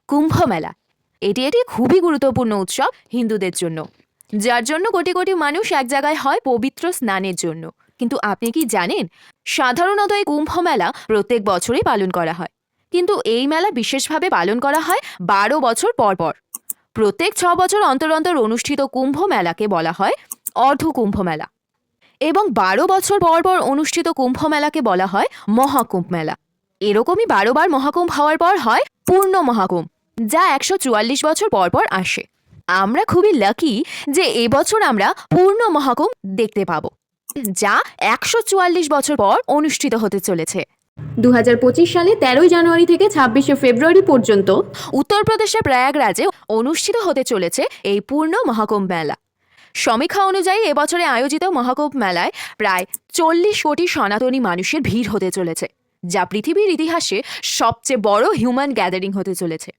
কুম্ভ মেলা এটি একটি খুবই গুরুত্বপূর্ণ উৎসব হিন্দুদের জন্য, যার জন্য কোটি কোটি মানুষ এক জায়গায় হয় পবিত্র স্নানের জন্য। কিন্তু আপনি কি জানেন, সাধারণত এই কুম্ভ মেলা প্রত্যেক বছরই পালন করা হয়, কিন্তু এই মেলা বিশেষভাবে পালন করা হয় 12 বছর পর পর। প্রত্যেক 6 বছর অন্তর অন্তর অনুষ্ঠিত কুম্ভ মেলাকে বলা হয় অর্ধ কুম্ভ মেলা, এবং 12 বছর পর পর অনুষ্ঠিত কুম্ভ মেলাকে বলা হয় মহাকুম্ভ মেলা। এরকমই 12বার মহাকুম্ভ হওয়ার পর হয় পূর্ণ মহাকুম্ভ, যা 144 বছর পর পর আসে। আমরা খুবই লাকি যে এবছর আমরা পূর্ণ মহাকুম্ভ দেখতে পাবো, যা 144 বছর পর অনুষ্ঠিত হতে চলেছে। 2025 সালে 13 জানুয়ারি থেকে 26শে ফেব্রুয়ারি পর্যন্ত উত্তরপ্রদেশের প্রয়াগরাজে অনুষ্ঠিত হতে চলেছে এই পূর্ণ মহাকুম্ভ মেলা। সমীক্ষা অনুযায়ী এবছরে আয়োজিত মহাকুম্ভ মেলায় প্রায় 40 কোটি সনাতনী মানুষের ভিড় হতে চলেছে, যা পৃথিবীর ইতিহাসে সবচেয়ে বড় হিউম্যান গ্যাদারিং হতে চলেছে।